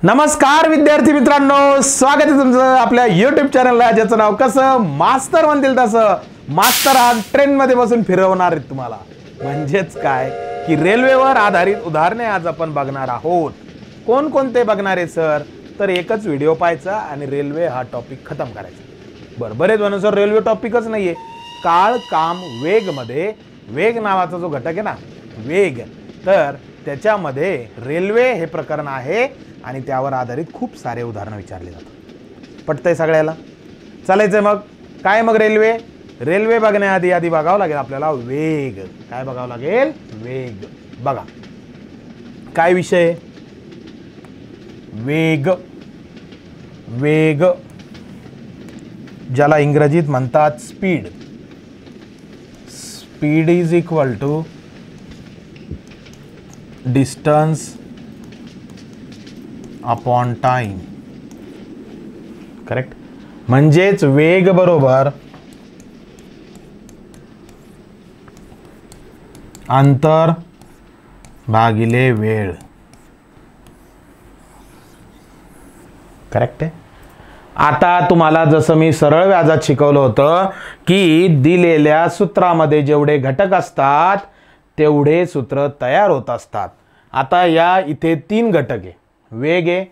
नमस्कार विद्यार्थी मित्रांनो, स्वागत आहे तुमचं आपल्या YouTube चॅनलला, ज्याचं नाव कसं मास्टर म्हणतील तसं. मास्टर हा ट्रेन मध्ये बसून फिरवणार आहे तुम्हाला. म्हणजेच काय की रेल्वेवर आधारित उदाहरणे आज आपण बघणार आहोत. कोणकोणते बघणार आहे सर? तर एकच व्हिडिओ पाहायचा आणि रेल्वे हा टॉपिक खतम करायचा. बरेच म्हणून सर रेल्वे टॉपिकच नाहीये. काळ काम वेग मध्ये वेग नावाचा जो घटक आहे ना, वेग, तर त्याच्यामध्ये रेल्वे हे प्रकरण आहे आणि त्यावर आधारित खूप सारे उदाहरण विचारले जातात. पटतंय सगळ्याला? चालायचंय मग काय? मग रेल्वे बघण्याआधी आधी बघावं लागेल आपल्याला वेग. काय बघावं लागेल? वेग. बघा काय विषय? वेग. वेग ज्याला इंग्रजीत म्हणतात speed. Speed is equal to distance upon time. Correct. म्हणजेच वेग बरोबर अंतर भागिले वेळ. करेक्ट आहे. आता तुम्हाला जसं मी सरळ व्याजात शिकवलं होतं की दिलेल्या सूत्रामध्ये जेवढे घटक असतात तेवढे सूत्र तयार होत असतात. आता या इथे 3 घटक आहे. वेग आहे,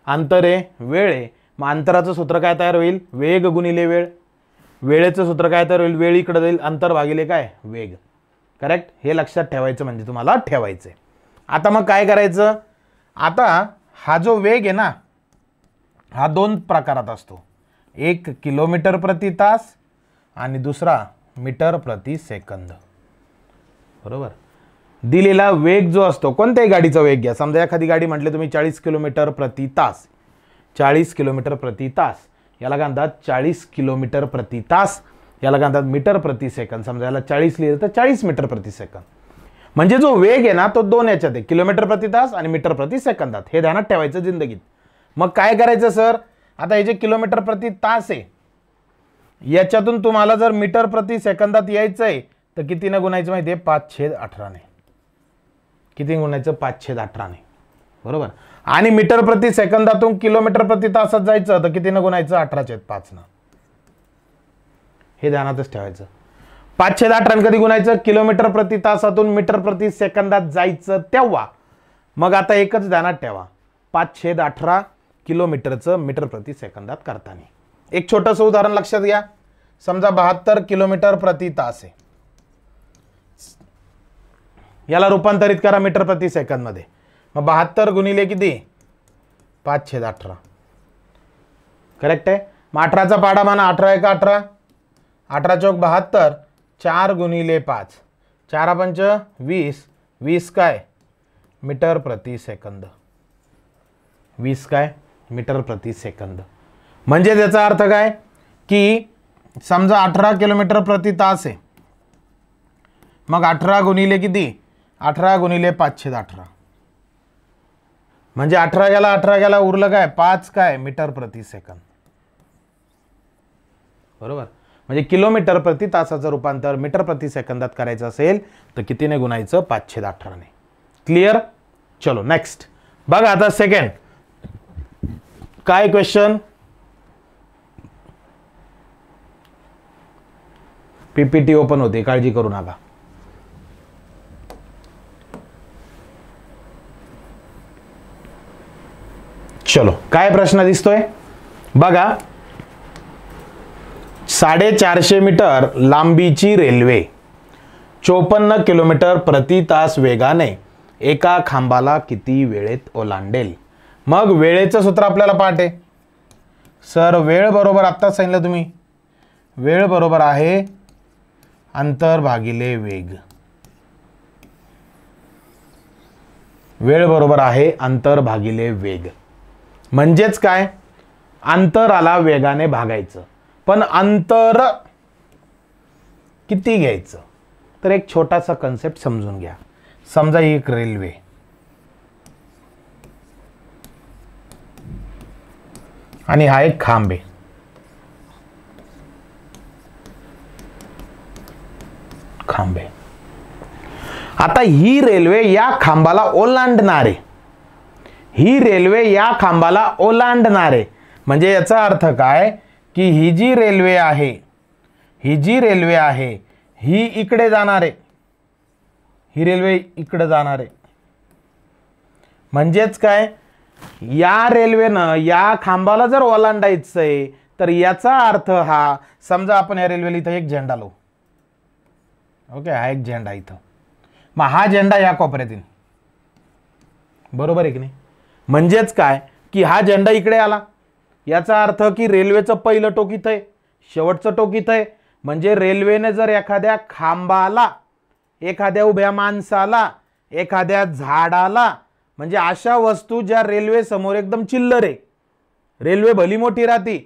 अंतर आहे, वेळ आहे. मग अंतराचं सूत्र काय तयार होईल? वेग गुणिले वेळ. वेळेचं सूत्र काय तयार होईल? वेळ इकडे जाईल, अंतर भागिले काय? वेग. करेक्ट. हे लक्षात ठेवायचं, म्हणजे तुम्हाला ठेवायचं आहे. आता मग काय करायचं? आता हा जो वेग आहे ना, हा 2 प्रकारात असतो. एक किलोमीटर प्रति तास आणि दुसरा मीटर प्रति सेकंद. बरोबर. दिलेला वेग जो असतो, कोणत्याही गाडीचा वेग घ्या. समजा एखादी गाडी म्हटले तुम्ही 40 किलोमीटर प्रति तास. 40 किलोमीटर प्रति तास याला काय म्हणतात? 40 किलोमीटर प्रति तास याला काय म्हणतात? मीटर प्रति सेकंद. समजा याला 40 लिहिलं तर 40 मीटर प्रति सेकंद. म्हणजे जो वेग आहे ना तो 2 याच्यात आहे, किलोमीटर प्रति तास आणि मीटर प्रति सेकंदात. हे ध्यानात ठेवायचं जिंदगीत. मग काय करायचं सर? आता हे जे किलोमीटर प्रति तास आहे याच्यातून तुम्हाला जर मीटर प्रति सेकंदात यायचं आहे तर कितीने गुणायचं माहिती आहे? 5/18 ने. किती गुणायचं? 5/18 ने. बरोबर. आणि मीटर प्रति सेकंदातून किलोमीटर प्रति तासात जायचं तर कितीने गुणायचं? 18/5 ने. हे ध्यानातच ठेवायचं. 5/18 कधी गुणायचं? किलोमीटर प्रति तासातून मीटर प्रति सेकंदात जायचं तेव्हा. मग आता एकच ध्यानात ठेवा, 5/18 किलोमीटरचं मीटर प्रति सेकंदात करताना. एक छोटंसं उदाहरण लक्षात घ्या. समजा 72 किलोमीटर प्रति तास आहे. याला रूपांतरित करा मीटर प्रति सेकंद मध्ये. मग 72 गुणिले किती? 5/18. करेक्ट आहे. मग 18चा पाडा माना. 18 × 18, 18 × 72. 4 गुणिले 5, 4 × 5 20. 20 काय? मीटर प्रति सेकंद. 20 काय? मीटर प्रति सेकंद. म्हणजे त्याचा अर्थ काय की समजा 18 किलोमीटर प्रति तास आहे. मग 18 गुणिले किती? 18 गुणिले 5/18. म्हणजे 18 गेला उरलं काय? 5 काय? मीटर प्रति सेकंद. बरोबर. म्हणजे किलोमीटर प्रति तासाचं रूपांतर मीटर प्रति सेकंदात करायचं असेल तर कितीने गुणायचं? 5/18 ने. क्लिअर? चलो नेक्स्ट बघा. आता सेकंड काय क्वेश्चन? पीपीटी ओपन होते, काळजी करू नका. चलो काय प्रश्न दिसतोय बघा. 450 मीटर लांबीची रेल्वे 54 किलोमीटर प्रति तास वेगाने एका खांबाला किती वेळेत ओलांडेल? मग वेळेचं सूत्र आपल्याला पाठ आहे सर. वेळ बरोबर आत्ता सांगितलं तुम्ही, वेळ बरोबर आहे अंतर भागिले वेग. वेळ बरोबर आहे अंतर भागिले वेग. म्हणजेच काय? अंतराला वेगाने भागायचं. पण अंतर किती घ्यायचं? तर एक छोटासा कन्सेप्ट समजून घ्या. समजा ही एक रेल्वे, आणि हा एक खांब आहे. आता ही रेल्वे या खांबाला ओलांडणार आहे. ही रेल्वे या खांबाला ओलांडणार आहे. म्हणजे याचा अर्थ काय की ही जी रेल्वे आहे, ही जी रेल्वे आहे ही इकडे जाणार आहे, ही रेल्वे इकडे जाणार आहे. म्हणजेच काय, या रेल्वेनं या खांबाला जर ओलांडायचं आहे तर याचा अर्थ हा, समजा आपण या रेल्वेला इथं एक झेंडा लावू. ओके, हा एक झेंडा इथं, मग हा झेंडा या कोपऱ्यात येईल. बरोबर आहे की नाही? म्हणजेच काय की हा झेंडा इकडे आला, याचा अर्थ की रेल्वेचं पहिलं टोक इथं आहे, शेवटचं टोक इथं आहे. म्हणजे रेल्वेने जर एखाद्या खांबाला, एखाद्या उभ्या माणसाला, एखाद्या झाडाला, म्हणजे अशा वस्तू ज्या रेल्वे समोर एकदम चिल्लर आहे, रेल्वे भली मोठी राहती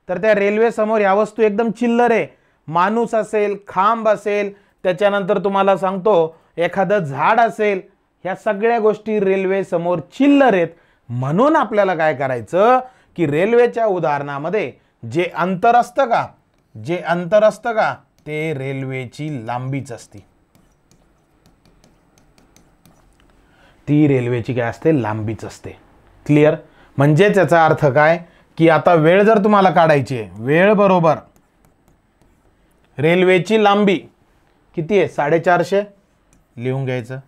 तर त्या रेल्वे समोर ह्या वस्तू एकदम चिल्लर आहे. माणूस असेल, खांब असेल, त्याच्यानंतर तुम्हाला सांगतो एखादं झाड असेल, ह्या सगळ्या गोष्टी रेल्वे समोर चिल्लर आहेत. म्हणून आपल्याला काय करायचं की रेल्वेच्या उदाहरणामध्ये जे अंतर असतं का, जे अंतर असतं का ते रेल्वेची लांबीच असते. ती रेल्वेची काय असते, लांबीच असते. क्लिअर? म्हणजेच याचा अर्थ काय की आता वेळ जर तुम्हाला काढायची आहे, वेळ बरोबर रेल्वेची लांबी किती आहे, 450 लिहून घ्यायचं,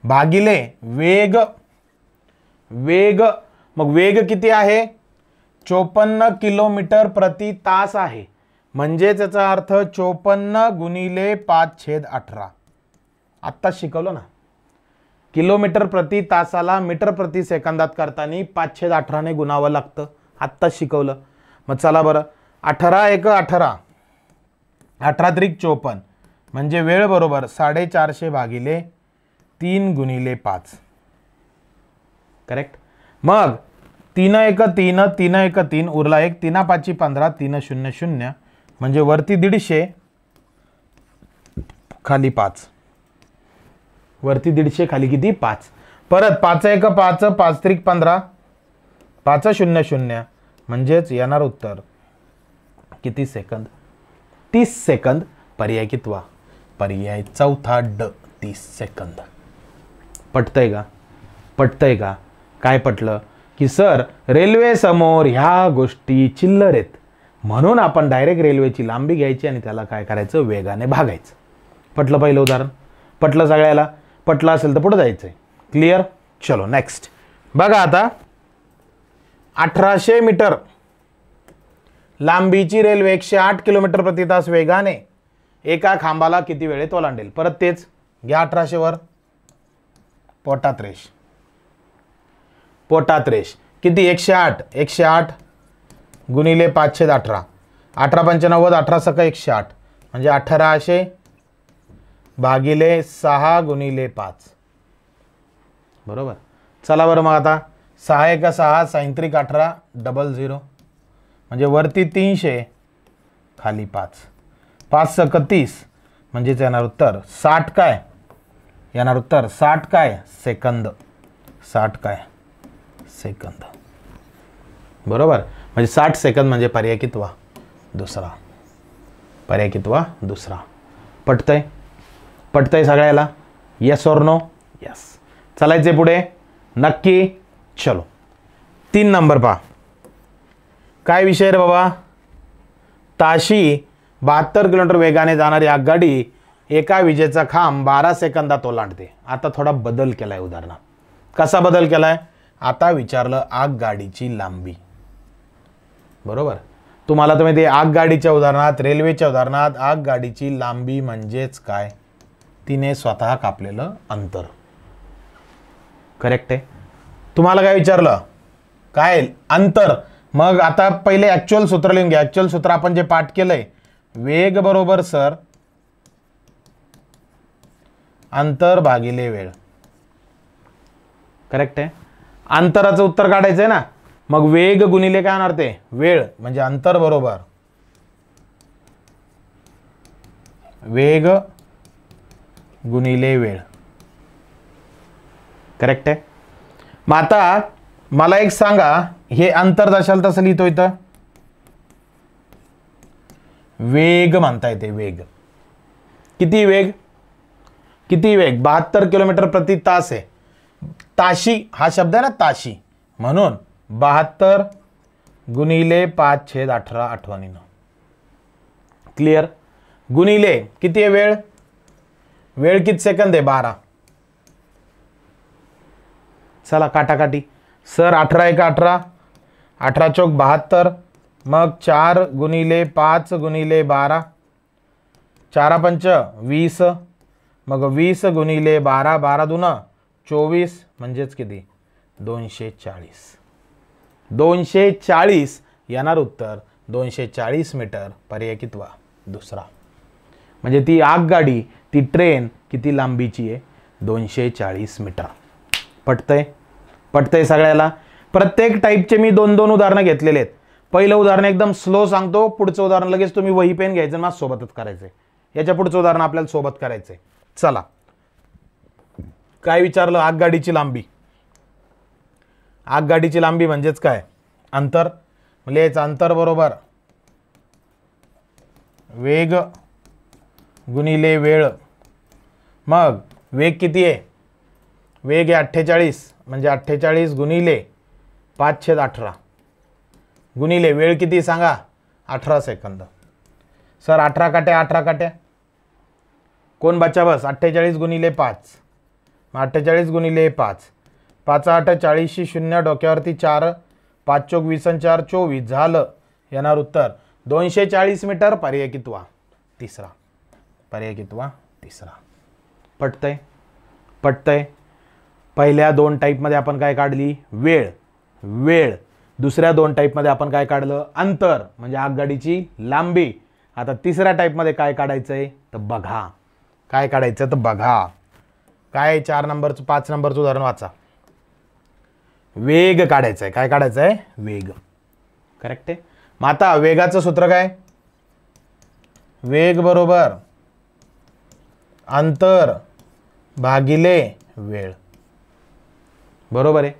भागिले वेग. वेग, मग वेग किती आहे, 54 किलोमीटर प्रति तास आहे. म्हणजेच याचा अर्थ 54 गुणिले 5/18. आत्ता शिकवलं ना, किलोमीटर प्रति तासाला मीटर प्रति सेकंदात करताना 5/18 ने गुणावं लागतं. आत्ता शिकवलं. मग चला बरं, 18 × 18, 18 त्रिक 54, म्हणजे वेळ बरोबर 450 भागिले 3 गुणिले 5. करेक्ट? मग 3 × 1 = 3, 3 × 1 = 3, उरला 1, 3 × 5 = 15, 3 × 0 = 0, म्हणजे वरती 150 खाली 5, वरती 150 खाली किती 5. परत 5 × 1 = 5, 5 त्रिक 15, 5 × 0 = 0, म्हणजेच येणार उत्तर किती सेकंद, 30 सेकंद. पर्याय कितवा, पर्याय चौथा ड, 30 सेकंद. पटतंय का, पटतंय का? काय पटलं की सर रेल्वे समोर ह्या गोष्टी चिल्लर आहेत, म्हणून आपण डायरेक्ट रेल्वेची लांबी घ्यायची आणि त्याला काय करायचं, वेगाने भागायचं. पटलं पहिलं उदाहरण? पटलं सगळ्याला? पटलं असेल तर पुढे जायचंय. क्लिअर? चलो नेक्स्ट बघा. आता 1800 मीटर लांबीची रेल्वे 108 किलोमीटर प्रति तास वेगाने एका खांबाला किती वेळेत ओलांडेल? परत तेच घ्या, 1800 वर पोटात रेष, पोटात रेष किती, 108, 108 गुणिले 5/18, 18 × 95, 18 × 108, म्हणजे 1800 भागिले 6 गुणिले 5. बरोबर? चला बरं, मग आता 6 × 1 = 6, 6 त्रिक 18, 00, म्हणजे वरती 300 खाली 5, 5 × 30, म्हणजेच येणार उत्तर 60 काय, येणार उत्तर 60 काय सेकंद, 60 काय सेकंद. बरोबर? म्हणजे 60 सेकंद म्हणजे पर्याय कितवा, दुसरा. पर्याय कितवा, दुसरा. पटतंय? पटतंय सगळ्याला? Yes or no? यस. चालायचे पुढे नक्की. चलो 3 नंबर पहा. काय विषय रे बाबा? ताशी 72 किलोमीटर वेगाने जाणारी आगगाडी एका विजेचा खांब 12 सेकंदात ओलांडते. आता थोडा बदल केलाय उदाहरणात. कसा बदल केलाय? आता विचारलं आगगाडीची लांबी. बरोबर? तुम्हाला तर माहिती आहे आगगाडीच्या उदाहरणात, रेल्वेच्या उदाहरणात आगगाडीची लांबी म्हणजेच काय, तिने स्वतः कापलेलं अंतर. करेक्ट आहे? तुम्हाला काय विचारलं, काय अंतर. मग आता पहिले ऍक्च्युअल सूत्र लिहून घ्या. ऍक्च्युअल सूत्र आपण जे पाठ केलंय, वेग बरोबर सर अंतर भागिले वेळ. करेक्ट आहे? अंतराचं उत्तर काढायचं आहे ना, मग वेग गुणिले काय होणार ते वेळ, म्हणजे अंतर बरोबर वेग गुणिले वेळ. करेक्ट आहे? मग आता मला एक सांगा, हे अंतर दशाल तसं लिहितो इथं, वेग म्हणता येते. वेग किती, वेग किती, वेग 72 किलोमीटर प्रति तास आहे. ताशी हा शब्द आहे ना ताशी, म्हणून 72 गुणिले 5/18 आठवणीनं. क्लिअर. गुणिले किती आहे वेळ, वेळ किती सेकंद आहे 12. चला काटाकाटी. सर 18 1 18, 18 चौक 72, मग 4 गुणिले 5 गुणिले 12, 4 पंच 20, मग 20 गुणिले 12, 12 दून 24, म्हणजेच किती 240. 240 येणार उत्तर 240 मीटर. पर्याय कितवा दुसरा. म्हणजे ती आगगाडी, ती ट्रेन किती लांबीची आहे, 240 मीटर. पटतंय, पटतंय सगळ्याला. प्रत्येक टाईपचे मी 2-2 उदाहरणं घेतलेले आहेत. पहिलं उदाहरण एकदम स्लो सांगतो, पुढचं उदाहरण लगेच तुम्ही वही पेन घ्यायचं माझ्या सोबतच करायचंय. याच्या पुढचं उदाहरण आपल्याला सोबत करायचंय. चला काय विचारलं, आगगाडीची लांबी. आगगाडीची लांबी म्हणजेच काय, अंतर. म्हणजे अंतर बरोबर वेग गुणिले वेळ. मग वेग किती आहे, वेग आहे 48, म्हणजे 48 गुणिले 5/18 गुणिले वेळ किती सांगा 18 सेकंद. सर 18 काट्या 18 काट्या कोण बच्चा बस. 48 गुणिले 5, 48 गुणिले 5, 5 8 40, 0 डोक्यावरती 4, 5 चौक 20 आणि 4 24 झालं. येणार उत्तर 240 मीटर. पर्याय कितवा तिसरा. पर्याय कितवा तिसरा. पटतंय, पटतंय. पहिल्या 2 टाईपमध्ये आपण काय काढली, वेळ. वेळ. दुसऱ्या 2 टाईपमध्ये आपण काय काढलं, अंतर म्हणजे आगगाडीची लांबी. आता तिसऱ्या टाईपमध्ये काय काढायचंय तर बघा. काय काढायचं तर बघा. काय 4 नंबरचं 5 नंबरचं उदाहरण वाचा. वेग काढायचा आहे. काय काढायचं आहे, वेग. करेक्ट आहे. मग आता वेगाचं सूत्र काय, वेग बरोबर अंतर भागिले वेळ. बरोबर आहे.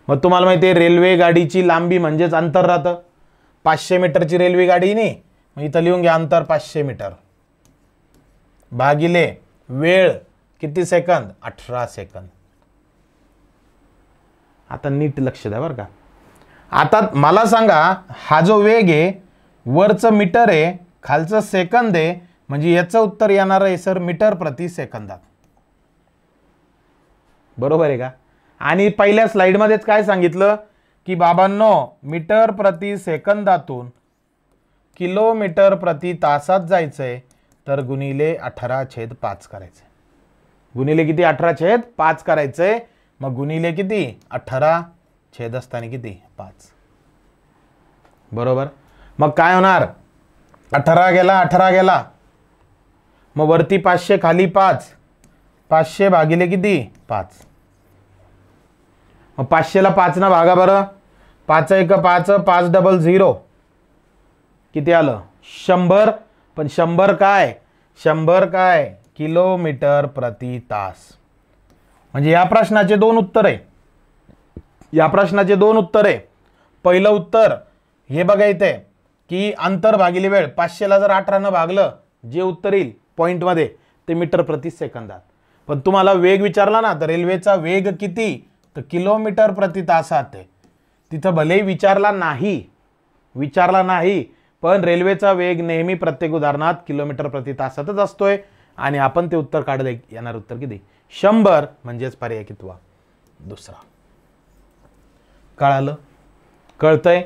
मग तुम्हाला माहिती आहे रेल्वे गाडीची लांबी म्हणजेच अंतर राहतं. 500 मीटरची रेल्वे गाडी नाही, मग इथं लिहून घ्या अंतर 500 मीटर भागिले वेळ किती सेकंद 18 सेकंद. आता नीट लक्ष द्या बरं का. आता मला सांगा हा जो वेग आहे वरचं मीटर आहे खालचं सेकंद आहे, म्हणजे याचं उत्तर येणार आहे सर मीटर प्रति सेकंदात. बरोबर आहे का. आणि पहिल्या स्लाइडमध्येच काय सांगितलं की बाबांनो मीटर प्रति सेकंदातून किलोमीटर प्रति तासात जायचंय तर गुणिले 18/5 करायचंय. गुणिले किती 18/5 करायचंय. मग गुणिले किती 18 छेद असताना किती 5. बरोबर. मग काय होणार 18 गेला 18 गेला, मग वरती 500 खाली 5, 500 भागिले किती 5. मग 500ला 5 ना भागा बरं. 5 1 5, 5 डबल 0 किती आलं 100. पण 100 काय 100 काय किलोमीटर प्रति तास. म्हणजे या प्रश्नाचे 2 उत्तर आहे. या प्रश्नाचे 2 उत्तर आहे. पहिलं उत्तर हे बघा इथे की अंतर भागिले वेळ. 500ला जर 18 न भागलं जे उत्तर येईल पॉइंटमध्ये ते मीटर प्रति सेकंदात. पण तुम्हाला वेग विचारला ना तर रेल्वेचा वेग किती तर किलोमीटर प्रति तासात आहे. तिथं भले विचारला नाही पण रेल्वेचा वेग नेहमी प्रत्येक उदाहरणात किलोमीटर प्रति तासातच असतोय. आणि आपण ते उत्तर काढले. येणार उत्तर किती 100. म्हणजेच पर्याय कितवा दुसरा. कळालं, कळतंय.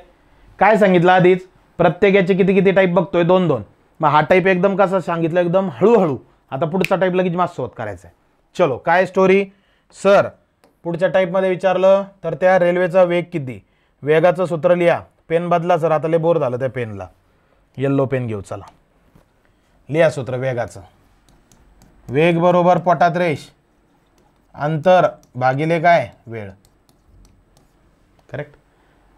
काय सांगितलं आधीच प्रत्येकाचे किती किती टाईप बघतोय 2-2. मग हा टाईप एकदम कसा सांगितलं एकदम हळूहळू. आता पुढचा टाईप लगेच माझ्यासोबत करायचा आहे. चलो काय स्टोरी. सर पुढच्या टाईपमध्ये विचारलं तर त्या रेल्वेचा वेग किती. वेगाचं सूत्र लिहा. पेन बदला सर, आता लय बोर झालं त्या पेनला. येल्लो पेन घेऊ चला. लिहा सूत्र वेगाचं. वेग बरोबर पोटात रेष अंतर भागिले काय वेळ. करेक्ट.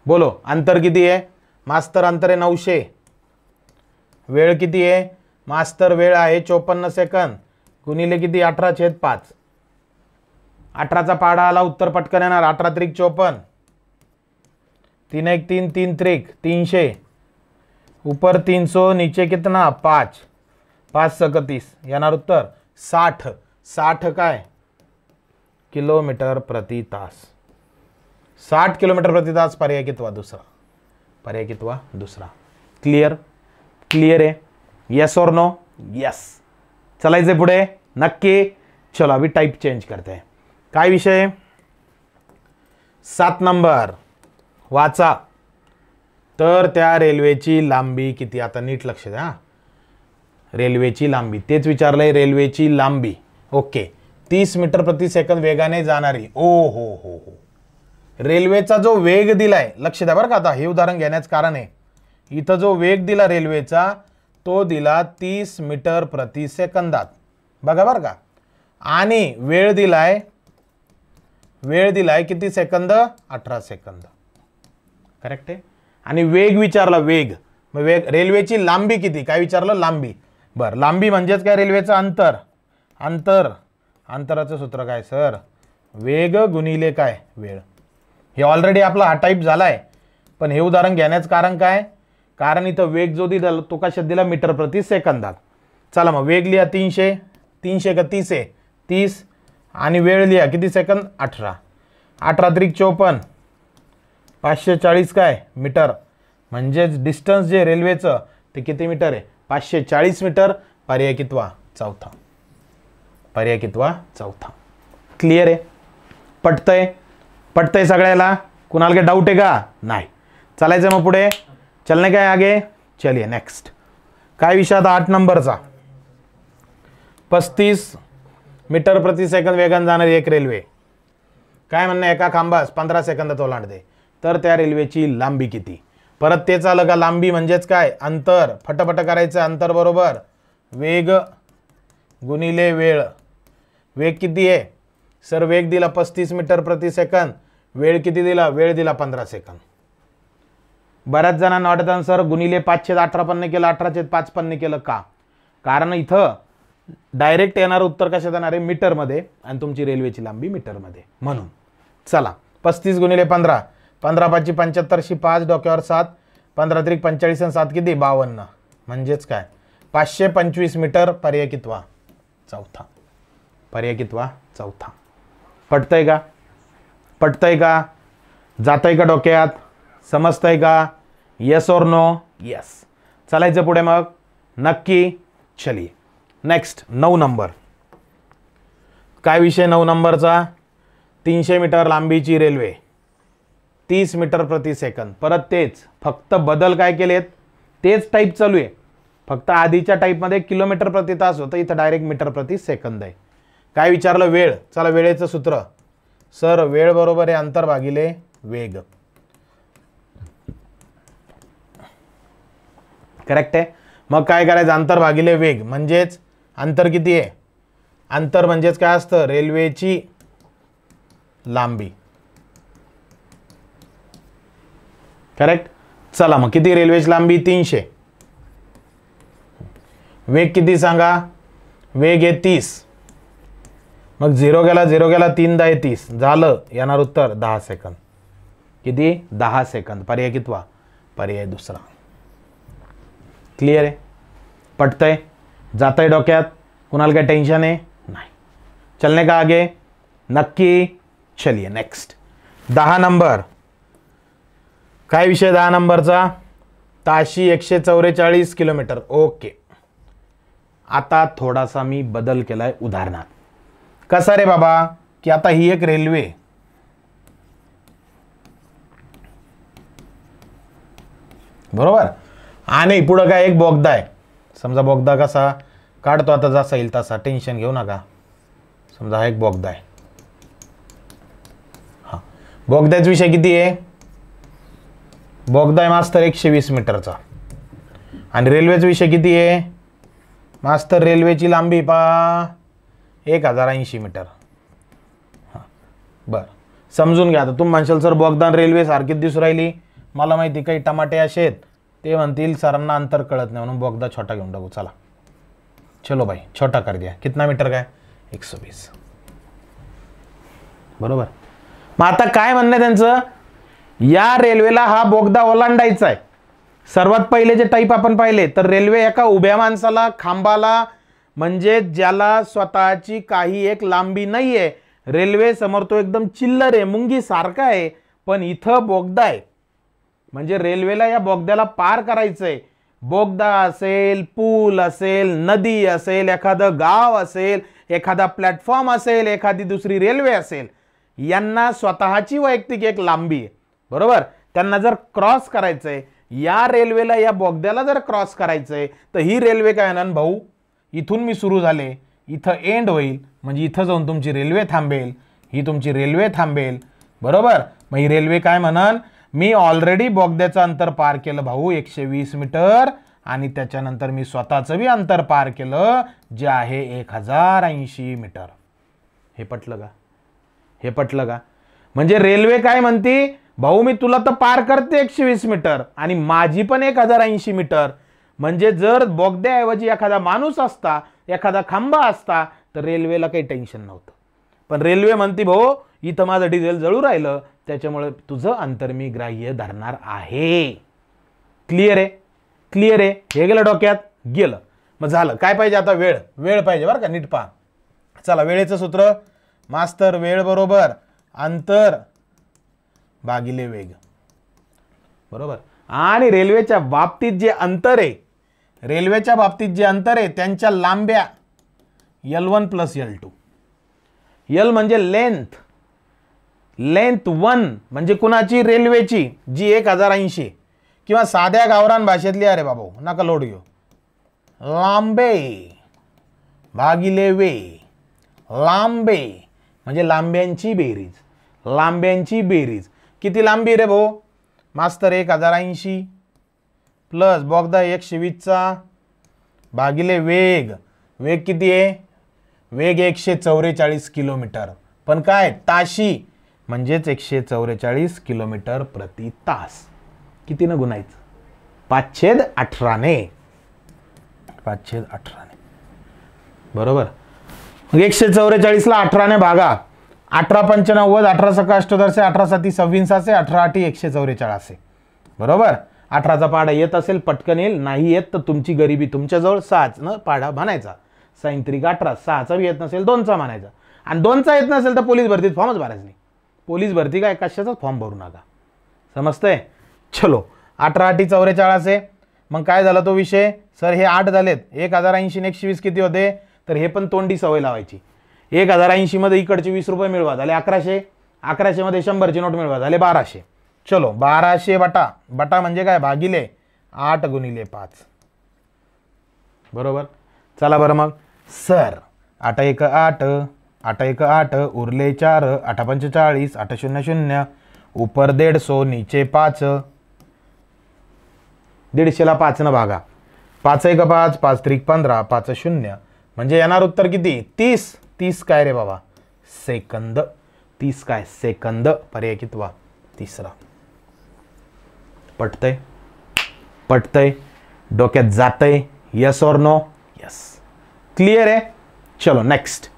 बोलो अंतर किती आहे मास्तर. अंतर आहे 900. वेळ किती आहे मास्तर. वेळ आहे 54 सेकंद गुणिले किती 18/5. 18चा पाडा आला उत्तर पटकन येणार. 18 त्रिक 54, 3 1 3 3 त्रिक 300, ऊपर 300 नीचे कितना 5, 5 31 येणार उत्तर 60. 60 काय किलोमीटर प्रति तास. 60 किलोमीटर प्रति तास पर्याय कितवा? दुसरा. पर्याय कितवा? दुसरा. क्लिअर? क्लिअर आहे? येस और नो? येस. चलायचे पुढे? नक्की. चलो अभी टाइप चेंज करते हैं. काय विषय? 7 नंबर वाचा. तर त्या रेल्वेची लांबी किती? आता नीट लक्ष द्या हा. रेल्वेची लांबी तेच विचारलंय. रेल्वेची लांबी ओके. 30 मीटर प्रति सेकंद वेगाने जाणारी. ओ हो हो हो. रेल्वेचा जो वेग दिलाय लक्ष द्या बरं का. आता हे उदाहरण घेण्याचं कारण आहे. इथं जो वेग दिला रेल्वेचा तो दिला 30 मीटर प्रति सेकंदात. बघा बरं का. आणि वेळ दिलाय किती सेकंद? 18 सेकंद. करेक्ट आहे. आणि वेग विचारला. वेग मग वेग रेल्वेची लांबी किती? काय विचारलं? लांबी. बरं लांबी म्हणजेच काय? रेल्वेचं अंतर. अंतराचं सूत्र काय सर? वेग गुणिले काय? वेळ. हे ऑलरेडी आपला हा टाईप झालाय. पण हे उदाहरण घेण्याचं कारण काय? कारण इथं वेग जो दिला तो कशात दिला? मीटर प्रति सेकंदात. चला मग वेग लिहा 300. 300 का 30 आहे? 30. आणि वेळ लिहा किती सेकंद? 18. 18 त्रिक 54. 540 काय? मीटर. म्हणजेच डिस्टन्स जे रेल्वेचं ते किती मीटर आहे? 540 मीटर. पर्याय कितवा? चौथा. पर्याय कितवा? चौथा. क्लिअर आहे? पटतंय सगळ्याला? कुणाला काही डाऊट आहे का? नाही. चालायचं मग पुढे. चलने काय आगे? चलिए नेक्स्ट. काय विषय आता 8 नंबरचा? 35 मीटर प्रति सेकंद वेगाने जाणारी एक रेल्वे. काय म्हणणं? एका खांबास 15 सेकंदात ओलांडते. तर त्या रेल्वेची लांबी किती? परत तेच आलं का? लांबी म्हणजेच काय? अंतर. फटाफट करायचं. अंतर बरोबर वेग गुणिले वेळ. वेग किती आहे सर? वेग दिला 35 मीटर प्रति सेकंद. वेळ किती दिला? वेळ दिला 15 सेकंद. बऱ्याच जणांना वाटतं सर गुणिले 5/18 पन्ने केलं, 18/5 पन्ने केलं का? कारण इथं डायरेक्ट येणारं उत्तर कशात येणार आहे? मीटरमध्ये. आणि तुमची रेल्वेची लांबी मीटरमध्ये. म्हणून चला 35 गुणिले 15. 15 5 75 5 डोक्यावर 7. 15 त्रिक 45 आणि 7 किती? 52. म्हणजेच काय? 525 मीटर. पर्याय कितवा? चौथा. पर्याय कितवा? चौथा. पटतंय का? पटतंय का? जातंय का डोक्यात? समजतंय का? येस और नो? येस. चालायचं पुढे मग? नक्की. चलिए नेक्स्ट 9 नंबर. काय विषय 9 नंबरचा? 300 मीटर लांबीची रेल्वे. 30 मीटर प्रति सेकंद. परत तेच, फक्त बदल काय केलेत? तेच टाईप चालू आहे. फक्त आधीच्या टाईपमध्ये किलोमीटर प्रति तास होतं. इथं डायरेक्ट मीटर प्रति सेकंद आहे. काय विचारलं? वेळ. चला वेळेचं सूत्र सर. वेळ बरोबर आहे अंतर भागिले वेग. करेक्ट आहे. मग काय करायचं? अंतर भागिले वेग. म्हणजेच अंतर किती आहे? अंतर म्हणजेच काय असतं? रेल्वेची लांबी. करेक्ट. चला मग किती रेल्वेची लांबी? 300. वेग किती सांगा? वेग आहे 30. मग 0 गेला 3 10 30 झालं. येणार उत्तर 10 सेकंद. किती? 10 सेकंद. पर्याय कितवा? पर्याय दुसरा. क्लियर आहे? पटतंय? जातंय डोक्यात? कुणाला काय टेन्शन आहे? नाही. चलने का आगे? नक्की. चलिए नेक्स्ट 10 नंबर. काय विषय 10 नंबरचा? ताशी 144 किलोमीटर. ओके. आता थोडासा मी बदल केलाय उदाहरणात. कसा रे बाबा? की आता ही एक रेल्वे. बरोबर. आणि पुढं काय? एक बोगदा आहे. समजा बोगदा कसा काढतो आता? जसा येईल तसा. टेन्शन घेऊ नका. समजा हा एक बोगदा आहे. हा बोगद्याचा विषय किती आहे? बोगदा आहे मास्तर 120 मीटरचा. आणि रेल्वेचा विषय किती आहे मास्तर? रेल्वेची लांबी 1080 मीटर. हां बरं समजून घ्या. आता तुम्ही म्हणशाल सर बोगदा रेल्वे सारखीच दिसू राहिली. मला माहिती काही टमाटे असे आहेत ते म्हणतील सरांना अंतर कळत नाही म्हणून बोगदा छोटा घेऊन टाकू. चला चलो भाई छोटा कर दिया. कितना मीटर काय? 120. बरोबर. मग आता काय म्हणणं आहे त्यांचं? या रेल्वेला हा बोगदा ओलांडायचा आहे. सर्वात पहिले जे टाईप आपण पाहिले तर रेल्वे एका उभ्या माणसाला खांबाला म्हणजे ज्याला स्वतःची काही एक लांबी नाहीये रेल्वे समोर तो एकदम चिल्लर आहे, मुंगी सारखा आहे, पण इथं बोगदा आहे. म्हणजे रेल्वेला या बोगद्याला पार करायचंय. बोगदा असेल, पूल असेल, नदी असेल, एखादं गाव असेल, एखादा प्लॅटफॉर्म असेल, एखादी दुसरी रेल्वे असेल, यांना स्वतःची वैयक्तिक एक लांबी आहे. बरोबर. त्यांना जर क्रॉस करायचंय, या रेल्वेला या बोगद्याला जर क्रॉस करायचंय, तर ही रेल्वे काय म्हणणार, भाऊ इथून मी सुरू झाले, इथं एंड होईल, म्हणजे इथं जाऊन तुमची रेल्वे थांबेल, ही तुमची रेल्वे थांबेल. बरोबर. मग ही रेल्वे काय म्हणन, मी ऑलरेडी बोगद्याचं अंतर पार केलं भाऊ 120 मीटर, आणि त्याच्यानंतर मी स्वतःचं बी अंतर पार केलं जे आहे 1080 मीटर. हे पटलं का? हे पटलं का? म्हणजे रेल्वे काय म्हणते, भाऊ मी तुला तर पार करते 120 मीटर आणि माझी पण 1080 मीटर. म्हणजे जर बोगद्याऐवजी एखादा माणूस असता, एखादा खांबा असता, तर रेल्वेला काही टेन्शन नव्हतं. पण रेल्वे म्हणते, भाऊ इथं माझं डिझेल जळू राहिलं, त्याच्यामुळे तुझं अंतर मी ग्राह्य धरणार आहे. क्लिअर आहे? क्लिअर आहे? हे गेलं डोक्यात? गेलं. मग झालं. काय पाहिजे आता? वेळ. वेळ पाहिजे बरं का, नीट पहा. चला, वेळेचं सूत्र मास्तर, वेळ बरोबर अंतर भागिले वेग. बरोबर. आणि रेल्वेच्या बाबतीत जे अंतर आहे, रेल्वेच्या बाबतीत जे अंतर आहे त्यांच्या लांब्या L1 प्लस L2. L म्हणजे लेंथ, लेंथ 1 म्हणजे कुणाची, रेल्वेची, जी 1080, किंवा साध्या गावरान भाषेतली, अरे बाबा नका लोड घेऊ, लांबे भागिले वे. लांबे म्हणजे लांब्यांची बेरीज. लांब्यांची बेरीज किती लांबी रे भाऊ? मास्तर 1080 प्लस बोगदा 120चा भागिले वेग. वेग किती आहे? वेग 144 किलोमीटर, पण काय ताशी, म्हणजेच 144 किलोमीटर प्रति तास. कितीनं गुणायचं? 5/18ने. 5/18ने. बरोबर. मग 144 ला 18ने भागा. 18×5 = 18, 18 18 7 26, 18 8 144. बरोबर. 18चा पाढा येत असेल पटकन येईल, नाही येत तर तुमची गरिबी, तुमच्याजवळ 6 न पाढा म्हणायचा. 6 3 18, 6चा बी येत नसेल 2चा म्हणायचा, आणि 2चा येत नसेल तर पोलीस भरतीत फॉर्मच भरायचा नाही. पोलीस भरती काय कशाचाच फॉर्म भरू नका. समजतंय? चलो, 18 8 44 आहे. मग काय झाला तो विषय? सर हे 8 झालेत, 1080 ने 120 किती होते? तर हे पण तोंडी सवय लावायची. 1080 मध्ये इकडचे 20 रुपये मिळवा, झाले 1100. 1100 मध्ये 100ची नोट मिळवा, झाले 1200. चलो, 1200 बटा बटा म्हणजे काय? भागिले 8 × 5. बरोबर. चला बरं मग सर, 8 1 8, 8 1 8, उरले 4, 8 45, 8 0 0, ऊपर 150, नीचे 5. 150 ला 5 न भागा. 5 1 5, 5 3 15, 5 0, म्हणजे येणार उत्तर किती? 30. 30 काय रे बाबा? सेकंद. 30 काय? सेकंद. पर्याय कितवा? तिसरा. पटतंय? पटतंय? डोक्यात जातंय? यस और नो? यस. क्लिअर आहे? चलो नेक्स्ट.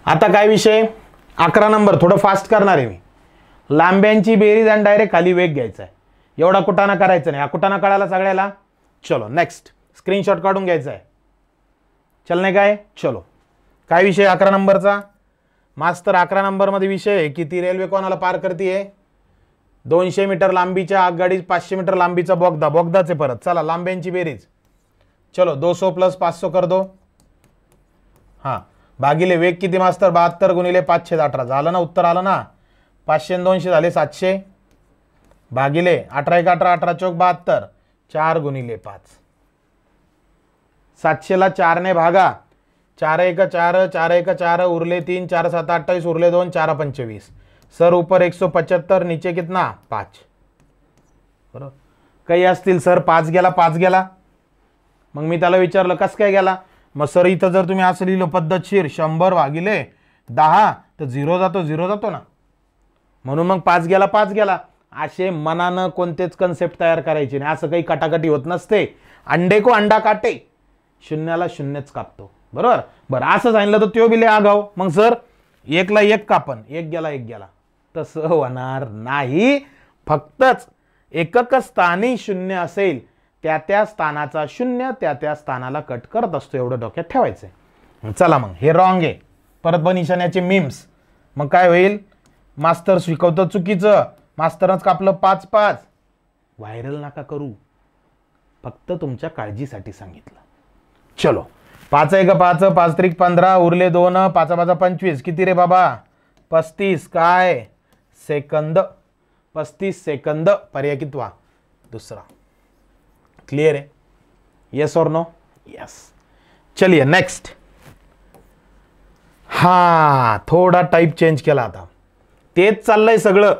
आता काय विषय? 11 नंबर थोडं फास्ट करणार आहे मी. लांब्यांची बेरीज आणि डायरेक्ट खाली वेग घ्यायचा आहे. एवढा कुटाणा करायचा नाही. हा कुटाणा कळाला सगळ्याला? चलो नेक्स्ट. स्क्रीनशॉट काढून घ्यायचा आहे. चलने काय? चलो. काय विषय 11 नंबरचा? मास्तर 11 नंबरमध्ये विषय आहे की ती रेल्वे कोणाला पार करते? 200 मीटर लांबीच्या आगगाडी, 500 मीटर लांबीचा बोगदा. बोगदाचे परत. चला, लांब्यांची बेरीज. चलो, 200 + 500 कर दो. हां, भागिले वेग किती मास्तर? 72 × 5/18. झालं ना? उत्तर आलं ना? 500 आणि 200 झाले 700. भागिले 18 1 18, 18 चौक 72, 4 × 5. 700 ला 4 ने भागा. 4 1 4, 4 1 4, उरले 3, 4 7 28, उरले 2, 4 25. सर ऊपर 175, नीचे कितना? 5. बरोबर. काही असतील सर 5 गेला, 5 गेला. मग मी त्याला विचारलं कसं काय गेला? मग सर इथं जर तुम्ही असं लिहिलं पद्धतशीर 100 भागिले 10, तर 0 जातो, 0 जातो ना. म्हणून मग 5 गेला, 5 गेला. असे मनानं कोणतेच कन्सेप्ट तयार करायचे नाही. असं काही कटाकटी होत नसते. अंडे को अंडा काटे, शून्याला शून्यच कापतो. बरोबर. बरं, असं सांगितलं तर त्यो बिले आगाव. मग सर 1 ला 1 कापन, 1 गेला 1 गेला, तसं होणार नाही. फक्तच एकक स्थानी शून्य असेल, त्या स्थानाचा शून्य त्या स्थानाला कट करत असतो. एवढं डोक्यात ठेवायचंय. चला मग, हे रॉंग आहे. परत बनिशाण्याचे मीम्स मग काय होईल, मास्तर शिकवतं चुकीचं, मास्तरच कापलं 5-5. व्हायरल नका करू, फक्त तुमच्या काळजीसाठी सांगितलं. चलो 5 1 5 5 3 15 उरले 2 5 5 25 किती रे बाबा 35 काय सेकंद 35 सेकंद पर्याय कितवा दूसरा. क्लियर है, यस और नो? यस. चलिए नेक्स्ट. हा थोडा टाइप चेंज केला, आता तेच चाललंय सगळं,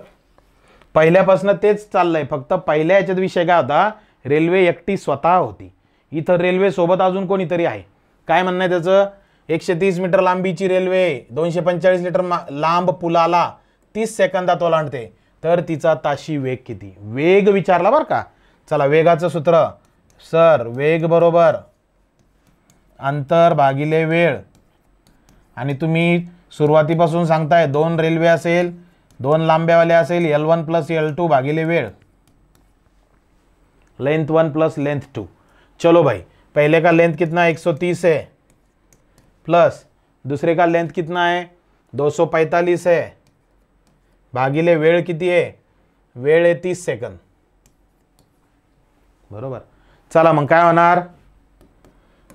पहिल्यापासून तेच चाललंय, फक्त पहिल्या याच्यात विषय काय होता, रेल्वे एकटी स्वतः होती, इथं रेल्वे सोबत अजून कोणीतरी आहे. काय म्हणणं आहे त्याचं, 130 मीटर लांबीची रेल्वे 245 लिटर लांब पुलाला 30 सेकंदात ओलांडते, तर तिचा ताशी वेग किती. वेग विचारला बरं का. चला वेगाचं सूत्र, सर वेग बरोबर अंतर भागिले वेळ, आणि तुम्ही सुरुवातीपासून सांगताय 2 रेल्वे असेल, 2 लांब्यावाले असेल, L1 + L2 भागिले वेळ, लेंथ 1 + लेंथ 2. चलो भाई, पहले का लेंथ कितना 130 है, प्लस दूसरे का लेंथ कितना है 245 है, भागिले वेळ किती आहे, वेळ आहे 30 सेकंद. बरोबर. चला मग काय होणार,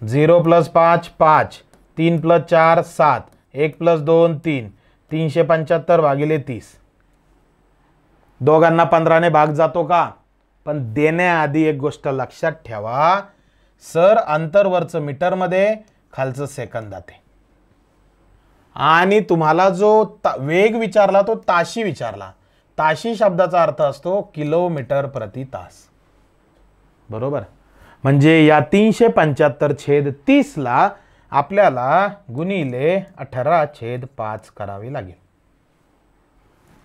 0 + 5 5, 3 + 4 7, 1 + 2 3, 375 भागिले 30. दोघांना 15 ने भाग जातो का, पण देण्याआधी एक गोष्ट लक्षात ठेवा, सर अंतरवरचं मीटरमध्ये, खालचं सेकंदात आहे, आणि तुम्हाला जो वेग विचारला तो ताशी विचारला. ताशी शब्दाचा अर्थ असतो किलोमीटर प्रति तास. बरोबर. म्हणजे या 375/30 ला आपल्याला गुणिले 18/5 करावे लागेल,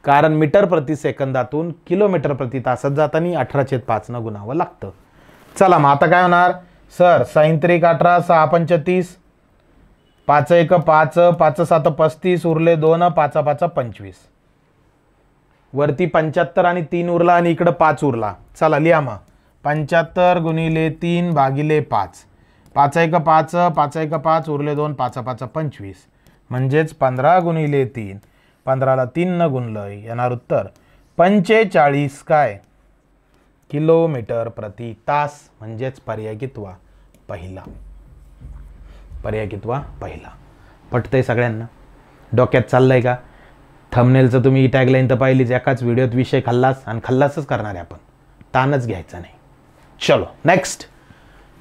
कारण मीटर प्रति सेकंदातून किलोमीटर प्रति तासात जाताना 18/5 न गुणावं लागतं. चला मग आता काय होणार, सर 6 18 6 35, 5 1 5 5 7 35 उरले 2 5 5 25, वरती 75 आणि 3 उरला आणि इकडं 5 उरला. चला लिहा मग 75 गुणिले 3 भागिले 5, 5 1 5 5 1 5 उरले 2 5 5 25, म्हणजेच 15 गुणिले 3, 15 ला 3 न गुणलं येणार उत्तर 45 काय किलोमीटर प्रति तास. म्हणजेच पर्याय कितवा पहिला. पर्याय कितवा पहिला. पटतंय सगळ्यांना, डोक्यात चाललंय का. थंबनेलचं तुम्ही टॅगलाईन तर पाहिलीच, एकाच व्हिडिओत विषय खाल्लास आणि खाल्लासच करणार आहे आपण, ताणच घ्यायचा नाही. चलो नेक्स्ट.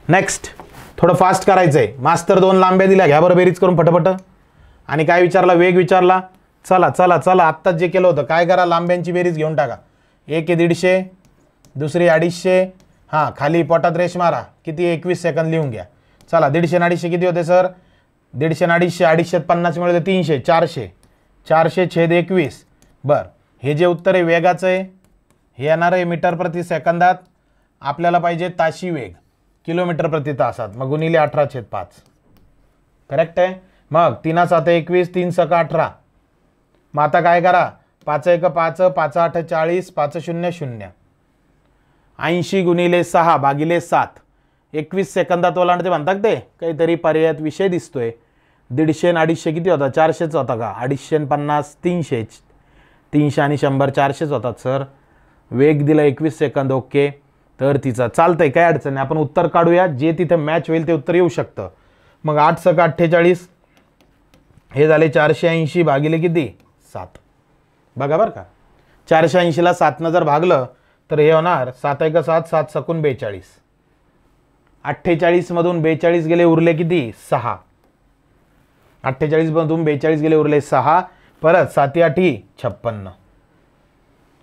नेक्स्ट थोडं फास्ट करायचंय. मास्तर 2 लांब्या दिल्या, घ्या बरं बेरीज करून पटपट. आणि काय विचारला, वेग विचारला. चला चला चला आत्ताच जे केलं होतं काय करा, लांब्यांची बेरीज घेऊन टाका. एक आहे 150, दुसरी 250. हां खाली पोटात रेष मारा, किती 21 सेकंद लिहून घ्या. चला 150 आणि 250 किती होते सर, 150 आणि 250, 250 50 मिळवले 300, 400, 400/21. बरं हे जे उत्तर आहे वेगाचं आहे, हे येणार आहे मीटर प्रति सेकंदात, आपल्याला पाहिजे ताशी वेग किलोमीटर प्रति तासात, मग गुणिले 18/5. करेक्ट आहे. मग 3 7 21, 3 6 18. मग आता काय करा, 5 1 5 5 8 40, 5 0 0, 80 गुणिले 6 भागिले 7, 21 सेकंदात ओलांडते म्हणतात ते, काहीतरी पर्यायात विषय दिसतोय. 150 आणि 250 किती होता, 400च होता का, 250 50 300, 300 आणि 100 400च होतात सर. वेग दिला 21 सेकंद. ओके, तर तिचं चालतंय, काय अडचण नाही, आपण उत्तर काढूया, जे तिथे मॅच होईल ते उत्तर येऊ शकतं. मग 8 6 48, हे झाले 480 भागिले किती 7. बघा बरं का, 480 ला 7 न जर भागलं तर हे होणार 7 1 7 7 7 42. 48 मधून 42 गेले, उरले किती 6. 48 मधून 42 गेले, उरले 6. परत 7 8 56,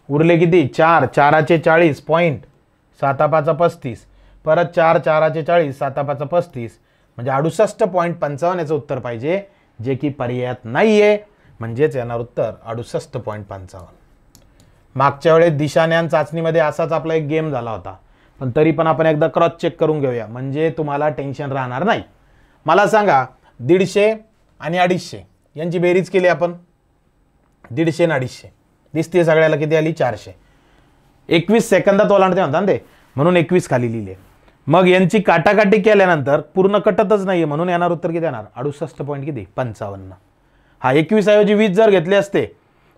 उरले किती 4, 4चे 40 पॉईंट, 7 5 35, परत 4, 4चे 40, 7 5 35, म्हणजे 68.55 याचं उत्तर पाहिजे, जे की पर्यायात नाहीये. म्हणजेच येणार उत्तर 68.55. मागच्या वेळेस दिशाज्ञान चाचणीमध्ये असाच आपला एक गेम झाला होता, पण तरी पण आपण एकदा क्रॉस चेक करून घेऊया, म्हणजे तुम्हाला टेन्शन राहणार नाही. मला सांगा 150 आणि 250 यांची बेरीज केली आपण, 150 आणि 250 दिसते सगळ्याला किती आली 400. 21 सेकंदात ओलांडते म्हणतात ते, म्हणून 21 खाली लिहिले. मग यांची काटाकाटी केल्यानंतर पूर्ण कटतच नाहीये, म्हणून येणार उत्तर किती येणार 68 पॉईंट किती 55. हा 21 ऐवजी 20 जर घेतले असते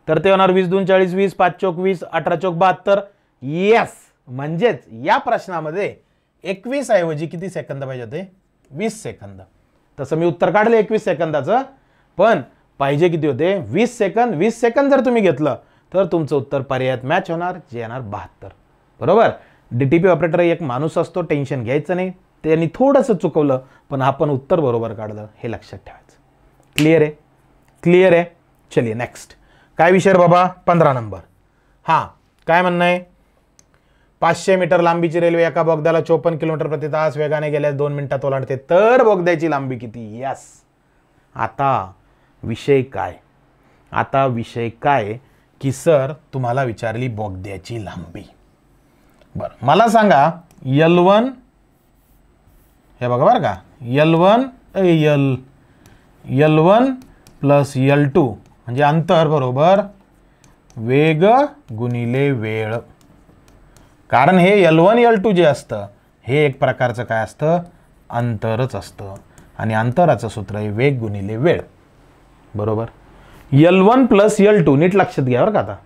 तर ते होणार 20 2 40, 20 5 चौक 20, 18 चौक 72. येस, म्हणजेच या प्रश्नामध्ये 21 ऐवजी किती सेकंद पाहिजे होते? 20 सेकंद. तसं मी उत्तर काढले 21 सेकंदाचं, पण पाहिजे किती होते? 20 सेकंद. 20 सेकंद जर तुम्ही घेतलं तर तुमचं उत्तर पर्यायात मॅच होणार, जे येणार 72. बरोबर. डीटीपी ऑपरेटर एक माणूस असतो, टेन्शन घ्यायचं नाही. त्यांनी थोडंसं चुकवलं पण आपण उत्तर बरोबर काढलं, हे लक्षात ठेवायचं. क्लिअर आहे? क्लिअर आहे. चलिए नेक्स्ट. काय विषय बाबा? 15 नंबर. हां, काय म्हणणं आहे? 500 मीटर लांबीची रेल्वे एका बोगद्याला 54 किलोमीटर प्रति तास वेगाने गेल्यास 2 मिनिटात ओलांडते, तर बोगद्याची लांबी किती? यस. आता विषय काय? आता विषय काय की सर तुम्हाला विचारली बोगद्याची लांबी. बरं, मला सांगा L1, हे बघा बरं का, L1 प्लस L2 म्हणजे अंतर बरोबर वेग गुणिले वेळ. कारण हे L1 L2 जे असतं हे एक प्रकारचं काय असतं? अंतरच असतं. आणि अंतराचं सूत्र आहे वेग गुणिले वेळ. बरोबर. L1 प्लस L2 नीट लक्षात घ्या बरं का. आता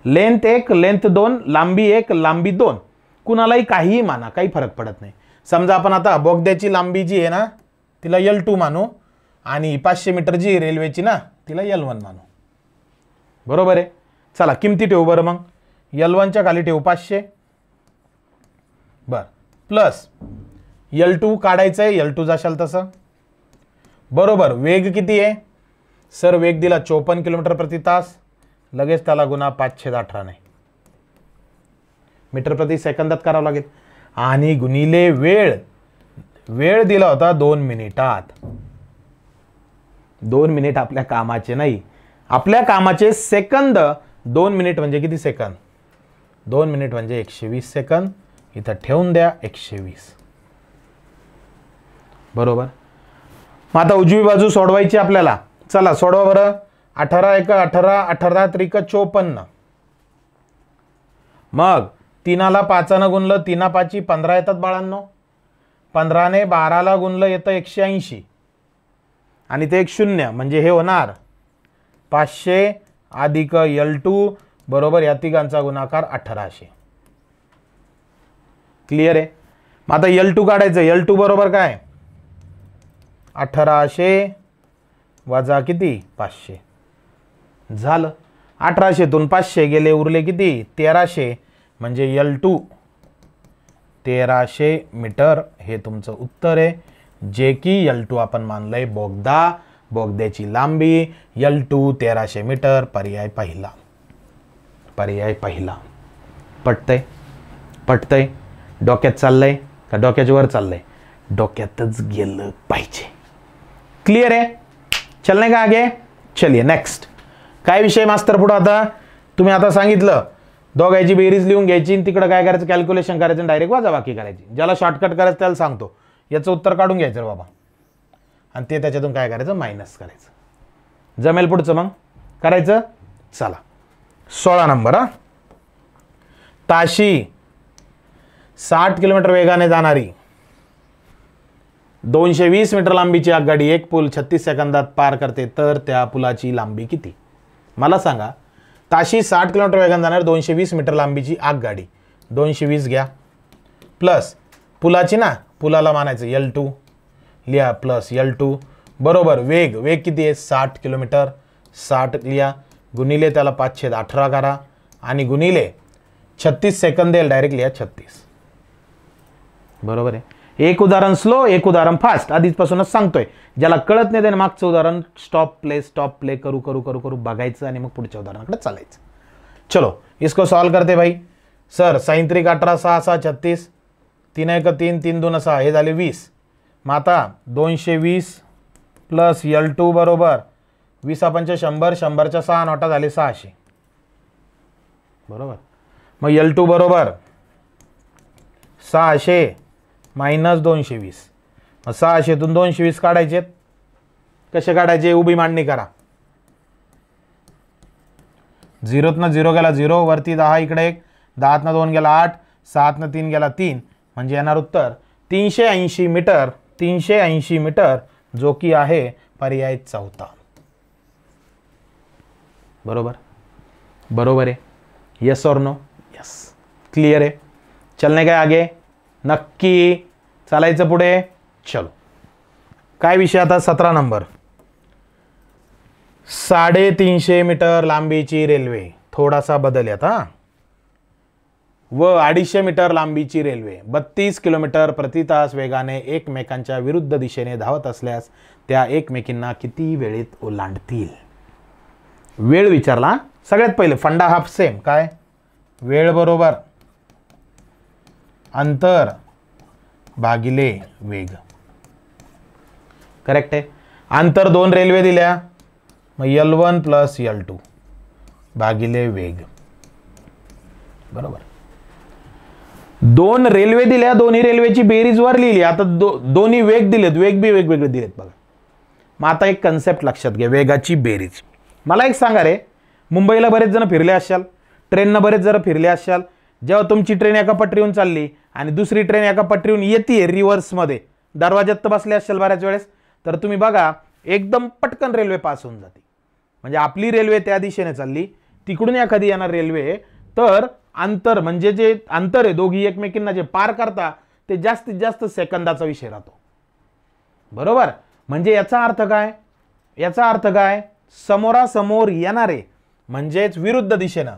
लेंथ 1, लेंथ 2, लांबी 1, लांबी 2, कुणालाही काहीही माना, काही फरक पडत नाही. समजा आपण आता बोगद्याची लांबी जी आहे ना तिला L2 मानू आणि 500 मीटर जी रेल्वेची ना तिला L1 मानू. बरोबर आहे. चला किमती ठेवू बरं. मग L1च्या खाली ठेवू 500. बर, प्लस L2 काढायचं आहे, L2 जाशाल तसं. बरोबर. वेग किती आहे सर? वेग दिला 54 किलोमीटर प्रति तास, लगेच त्याला गुणा 518 ने मीटर प्रति सेकंदात करावं लागेल. आणि गुणिले वेळ, वेळ दिला होता 2 मिनिटात. 2 मिनिट आपल्या कामाचे नाही, आपल्या कामाचे सेकंद. 2 मिनिट म्हणजे किती सेकंद? 2 मिनिट म्हणजे 120 सेकंद. इथं ठेवून द्या 120. बरोबर. मग आता उजवी बाजू सोडवायची आपल्याला. चला सोडवा बरं. 18 1 18, 18 त्रिक 54. मग 3ला 5नं गुणलं, 3 5 15 येतात बाळांनो. 15ने 12ला गुणलं येतं 180 आणि ते एक 0 म्हणजे हे होणार 500 अधिक L2 बरोबर या तिघांचा गुणाकार 1800. क्लिअर आहे. मग आता L2 काढायचं. L2 बरोबर काय? 1800 वजा किती? 500. झालं. 1800तून 500 गेले, उरले किती? 1300 म्हणजे L2 1300 मीटर हे तुमचं उत्तर आहे, जे की L2 आपण मानलंय बोगदा. बोगद्याची लांबी L2 1300 मीटर. पर्याय पहिला. पर्याय पहिला. पटतंय? पटतंय? डोक्यात चाललंय का डोक्याच्या वर चाललंय? डोक्यातच गेलं पाहिजे. क्लिअर आहे? चलने का आगे? चलिए नेक्स्ट. काय विषय मास्तर पुढं? आता तुम्ही आता सांगितलं दोघांची बेरीज लिहून घ्यायची, तिकडं काय करायचं? कॅल्क्युलेशन करायचं, डायरेक्ट वजाबाकी करायची. ज्याला शॉर्टकट करायचं त्याला सांगतो, याचं उत्तर काढून घ्यायचं बाबा आणि ते त्याच्यातून काय करायचं? मायनस करायचं. जमेल पुढचं मग करायचं. चला 16 नंबर. हा, ताशी 60 किलोमीटर वेगाने जाणारी 220 मीटर लांबीची आगगाडी एक पूल 36 सेकंदात पार करते, तर त्या पुलाची लांबी किती? मला सांगा. ताशी 60 किलोमीटर वेगाने जाणारी 220 मीटर लांबीची आगगाडी, 220 घ्या प्लस पुलाची ना, पुलाला मानायचं L2 लिहा प्लस L2 बरोबर वेग, वेग किती आहे? 60 किलोमीटर. 60 लिहा गुणिले त्याला 518 करा आणि गुणिले 36 सेकंद देईल, डायरेक्ट लिहा 36. बरोबर आहे. एक उदाहरण स्लो, एक उदाहरण फास्ट. आधीपासूनच सांगतोय, ज्याला कळत नाही त्याने मागचं उदाहरण स्टॉप प्ले करू करू करू करू बघायचं आणि मग पुढच्या उदाहरणाकडे चालायचं. चलो इसको सॉल्व करते भाई. सर 3 3 18 6 6 36, 3 1 3 3 2 6 हे झाले 20. मग आता 220 प्लस L2 बरोबर 20 5 100, 100च्या 6 नोटा झाले 600. बरोबर. मग L2 बरोबर 600 मायनस 220. मग 600तून 220 काढायचे. कसे काढायचे? उभी मांडणी करा. 0तनं 0 गेला 0, वरती 10 इकडे 1, 10तनं 2 गेला 8, 7तनं 3 गेला 3, म्हणजे येणार उत्तर 380 मीटर. 380 मीटर जो की आहे पर्याय चौथा. बरोबर, बरोबर आहे, यस और नो? यस, क्लियर आहे. चलने काय आगे? नक्की चालायचं पुढे. चलो, काय विषय आता? 17 नंबर. 350 मीटर लांबीची रेल्वे, थोडासा बदल आता, व 250 मीटर लांबीची रेल्वे 32 किलोमीटर प्रति तास वेगाने एकमेकांच्या विरुद्ध दिशेने धावत असल्यास त्या एकमेकींना किती वेळेत ओलांडतील? वेळ विचारला. सगळ्यात पहिले फंडा हा सेम, काय? वेळ बरोबर अंतर भागिले वेग. करेक्ट आहे. अंतर 2 रेल्वे दिल्या, मग L1 प्लस L2 भागिले वेग. बरोबर. 2 रेल्वे दिल्या, दोन्ही रेल्वेची बेरीज वर लिहिली. आता दोन्ही वेग दिलेत, वेग बी वेगवेगळे दिलेत बघा. मग आता एक कन्सेप्ट लक्षात घ्या, वेगाची बेरीज. मला एक सांगा रे, मुंबईला बरेच जण फिरले असाल, ट्रेननं बरेच जण फिरले असाल. जेव्हा तुमची ट्रेन एका पटरीहून चालली आणि दुसरी ट्रेन एका पटरीहून येते रिव्हर्समध्ये, दरवाज्यात तर बसले असाल बऱ्याच वेळेस, तर तुम्ही बघा एकदम पटकन रेल्वे पास होऊन जाते. म्हणजे आपली रेल्वे त्या दिशेने चालली, तिकडून एखादी येणार रेल्वे, तर अंतर म्हणजे जे अंतर आहे दोघी एकमेकींना जे पार करता ते जास्तीत जास्त सेकंदाचा विषय राहतो. बरोबर. म्हणजे याचा अर्थ काय? याचा अर्थ काय? समोरासमोर येणारे म्हणजेच विरुद्ध दिशेनं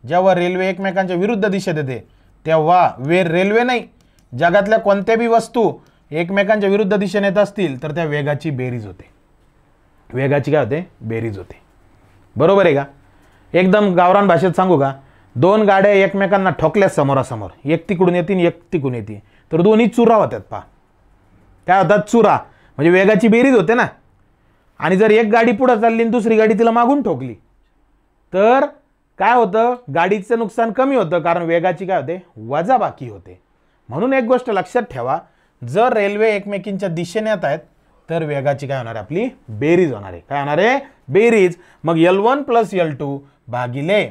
जेव्हा रेल्वे एकमेकांच्या विरुद्ध दिशेत येते तेव्हा रेल्वे नाही, जगातल्या कोणत्या बी वस्तू एकमेकांच्या विरुद्ध दिशेने येत असतील तर त्या वेगाची बेरीज होते. वेगाची काय होते? बेरीज होते. बरोबर आहे का? एकदम गावरान भाषेत सांगू का? 2 गाड्या एकमेकांना ठोकल्या समोरासमोर, एक तिकडून येतील एक तिकडून येते, तर दोन्ही चुरा होतात. पहा काय होतात? चुरा. म्हणजे वेगाची बेरीज होते ना. आणि जर एक गाडी पुढे चालली आणि दुसरी गाडी तिला मागून ठोकली तर काय होतं? गाडीचं नुकसान कमी होतं, कारण वेगाची काय होते? वजाबाकी होते. म्हणून एक गोष्ट लक्षात ठेवा, जर रेल्वे एकमेकींच्या दिशेने येत आहेत तर वेगाची काय होणार आहे? आपली बेरीज होणार आहे. काय होणार आहे? बेरीज. मग L1 प्लस L2 भागिले,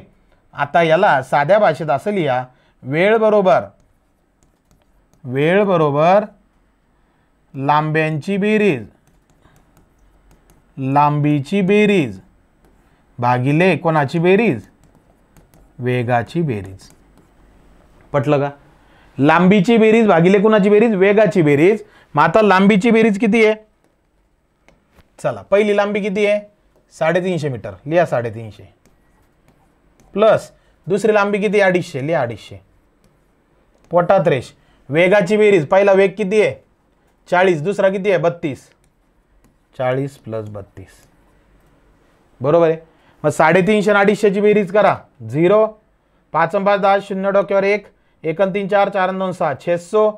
आता याला साध्या भाषेत असं लिहा, वेळ बरोबर लांब्यांची बेरीज, लांबीची बेरीज भागिले कोणाची बेरीज? वेगाची बेरीज. पटलं का? लांबीची बेरीज भागिले कोणाची बेरीज? वेगाची बेरीज. मग आता लांबीची बेरीज किती आहे? चला, पहिली लांबी किती आहे? 350 मीटर, लिहा 350, प्लस दुसरी लांबी किती? 250, लिहा 250, पोटात रेष. वेगाची बेरीज, पहिला वेग किती आहे? 40, दुसरा किती आहे? 32, 40 प्लस 32. बरोबर आहे. मग 350 आणि 250ची बेरीज करा, 0, 5 आणि 5 10, 0 डोक्यावर 1, 1 आणि 3 4, 4 आणि 2 6, 600,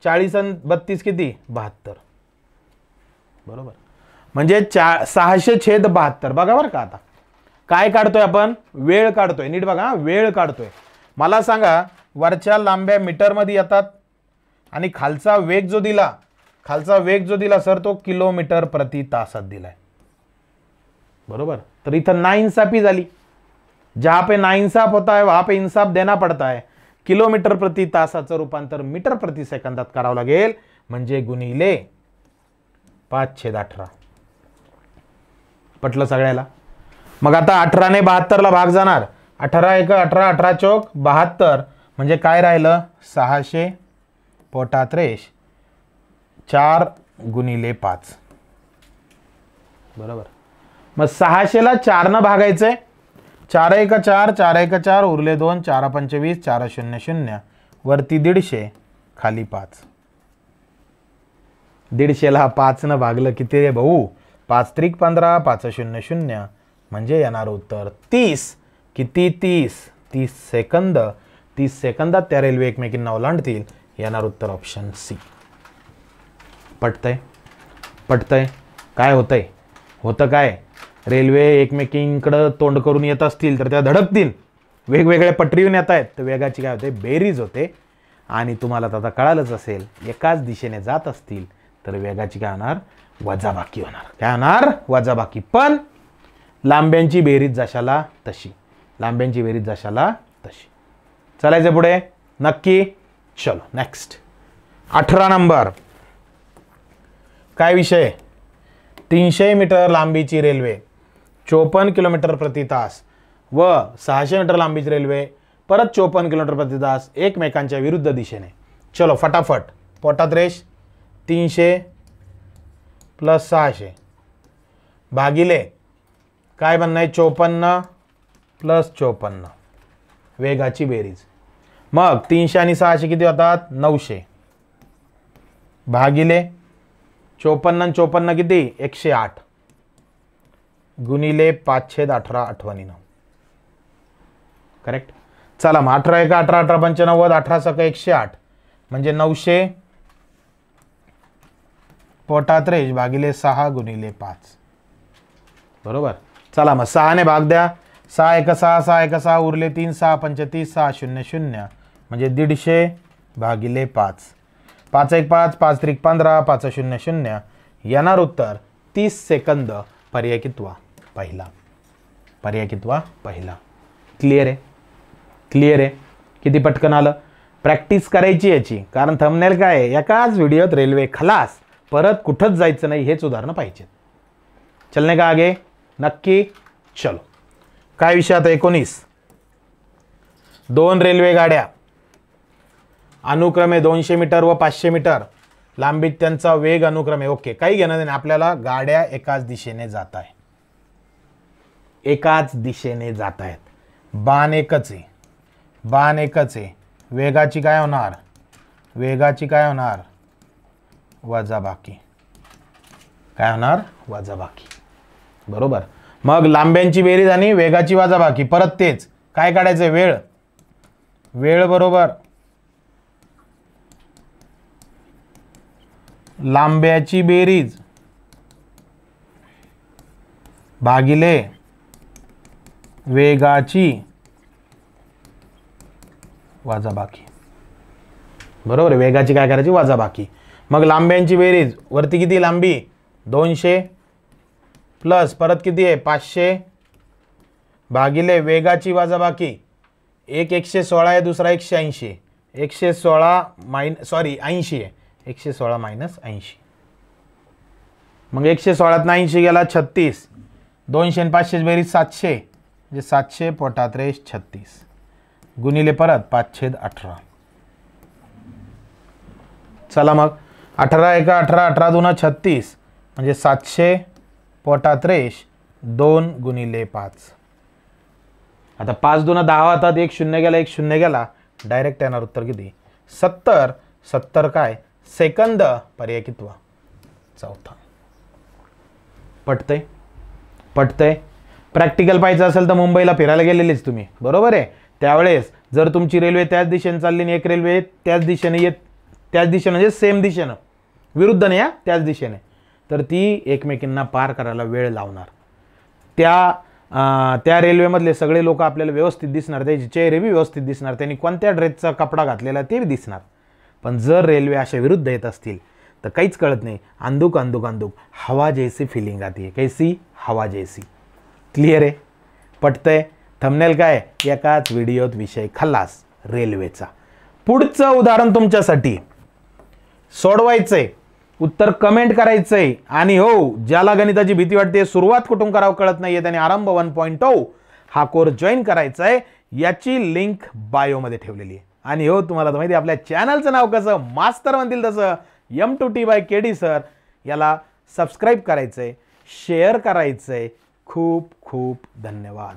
40 आणि 32 किती? 72. बरोबर. म्हणजे 600/72. बघा बरं का, आता काय काढतोय आपण? वेळ काढतोय. नीट बघा, वेळ काढतोय. मला सांगा, वरच्या लांब्या मीटरमध्ये येतात आणि खालचा वेग जो दिला सर तो किलोमीटर प्रति तासात दिलाय. बरोबर. तर इथं नाइंसाफी झाली. जहां पे नाइंसाफ होता है वहां पे इंसाफ देना पड़ता है. किलोमीटर प्रति तासाचं रूपांतर मीटर प्रति सेकंदात करावं लागेल, म्हणजे गुणिले 5/18. पटलं सगळ्याला? मग आता 18 ने 72 ला भाग जाणार. 18 1 18, 18 चौक 72, म्हणजे काय राहिलं? 600 पोटात रेष 4 गुणिले 5. बरोबर. मग 600 ला 4 न भागायचंय. 4 1 4, 4 1 4, उरले 2, 4 25, 4 0 0, वरती 150, खाली 5. 150 ला 5 न भागलं किती रे भाऊ? 5 त्रिक 15, 5 0 0, म्हणजे येणार उत्तर 30. किती? 30 सेकंद. 30 सेकंदात त्या रेल्वे एकमेकींना ओलांडतील. येणार उत्तर ऑप्शन सी. पटतंय? काय होतंय? होतं काय? रेल्वे एकमेकींकडे तोंड करून येत असतील तर त्या धडकतील. वेगवेगळ्या पटरीहून येत आहेत तर वेगाची काय होते? बेरीज होते. आणि तुम्हाला आता कळालंच असेल, एकाच दिशेने जात असतील तर वेगाची काय होणार? वजाबाकी होणार. काय होणार? वजाबाकी. पण लांब्यांची बेरीज जशाला तशी. चालायचं पुढे नक्की. चलो नेक्स्ट. 18 नंबर. काय विषय? 300 मीटर लांबीची रेल्वे 54 किलोमीटर प्रति तास व 600 मीटर लांबीची रेल्वे परत 54 किलोमीटर प्रति तास एकमेकांच्या विरुद्ध दिशेने. चलो फटाफट. पोटात रेष 300 प्लस 600 भागिले काय बनणार आहे 54 प्लस 54 वेगाची बेरीज. मग 300 आणि 600 किती होतात 900 भागिले 54 आणि 54 किती 108 गुणिले 5/18 आठवणीनं. करेक्ट. चला मग 18 1 18 18 95 18 सक 108 म्हणजे 900 पोटात रेष भागिले 6 गुणिले 5 बरोबर. चला मग 6 ने भाग द्या. 6 1 6 6 1 6 उरले 3 6 35 6 0 0 म्हणजे 150 भागिले 5 5 1 5 5 3 15 5 0 0 येणार उत्तर 30 सेकंद. पर्याय कितवा पहिला. पर्याय कितवा पहिला. क्लिअर आहे. क्लिअर आहे. किती पटकन आलं. प्रॅक्टिस करायची याची कारण थंबनेल काय आहे एकाच व्हिडिओत रेल्वे खलास परत कुठंच जायचं नाही हेच उदाहरणं पाहिजेत. चलने का आगे नक्की. चलो काय विषय आता 19. 2 रेल्वे गाड्या अनुक्रमे 200 मीटर व 500 मीटर लांबीत त्यांचा वेग अनुक्रमे. ओके काही घेणं नाही आपल्याला. गाड्या एकाच दिशेने जात आहे. एकाच दिशेने जात आहेत. बाण एकच आहे. बाण एकच आहे. वेगाची काय होणार. वेगाची काय होणार वजाबाकी. काय होणार वजाबाकी. बरोबर. मग लांब्यांची बेरीज आणि वेगाची वजाबाकी परत तेच काय काढायचं वेळ. वेळ बरोबर लांब्याची बेरीज भागिले वेगाची वजाबाकी. बरोबर. वेगाची काय करायची वजाबाकी. मग लांब्यांची बेरीज वरती किती लांबी 200 प्लस परत किती आहे 500 भागिले वेगाची वजाबाकी. एक 116 आहे दुसरा 180. 116 80 आहे. 116 मायनस 80 मग 116 80 गेला 36. 200 आणि 500 बेरीज 700 म्हणजे 700 पोटात रेष 36 गुणिले परत 5/18. चला मग 18 1 18 18 2 36 म्हणजे 700 पोटात रेष 2 गुणिले 5. आता 5 2 10 होतात. 1 0 गेला 1 0 गेला डायरेक्ट येणार उत्तर किती 70. 70 काय सेकंद. पर्याय कितवा चौथा. पटतंय. पटतंय. प्रॅक्टिकल पाहिजे असेल तर मुंबईला फिरायला गेलेलीच तुम्ही बरोबर आहे. त्यावेळेस जर तुमची रेल्वे त्याच दिशेने चालली आणि एक रेल्वे त्याच दिशेने येत त्याच दिशेने म्हणजे सेम दिशेनं विरुद्ध नाही त्याच दिशेने तर ती एकमेकींना पार करायला वेळ लावणार. त्या रेल्वेमधले सगळे लोक आपल्याला व्यवस्थित दिसणार. त्याचे चेहरे बी व्यवस्थित दिसणार. त्यांनी कोणत्या ड्रेसचा कपडा घातलेला ते बी दिसणार. पण जर रेल्वे अशा विरुद्ध येत असतील तर काहीच कळत नाही. अंदुक अंदुक अंदुक हवा जैसी फीलिंग आती है. कैसी हवा जैसी. क्लिअर आहे. पटतंय. थंबनेल काय एकाच व्हिडिओत विषय खल्लास रेल्वेचा. पुढचं उदाहरण तुमच्यासाठी सोडवायचंय. उत्तर कमेंट करायचंय. आणि हो ज्याला गणिताची भीती वाटते सुरुवात कुठून करावं कळत नाहीये त्याने आरंभ 1.0 हा कोर्स जॉईन करायचा आहे. याची लिंक बायोमध्ये ठेवलेली आहे. आणि हो तुम्हाला तर माहिती आपल्या चॅनलचं नाव कसं मास्तर म्हणतील तसं M2T by KD सर. याला सबस्क्राईब करायचंय शेअर करायचंय. खूप खूप धन्यवाद.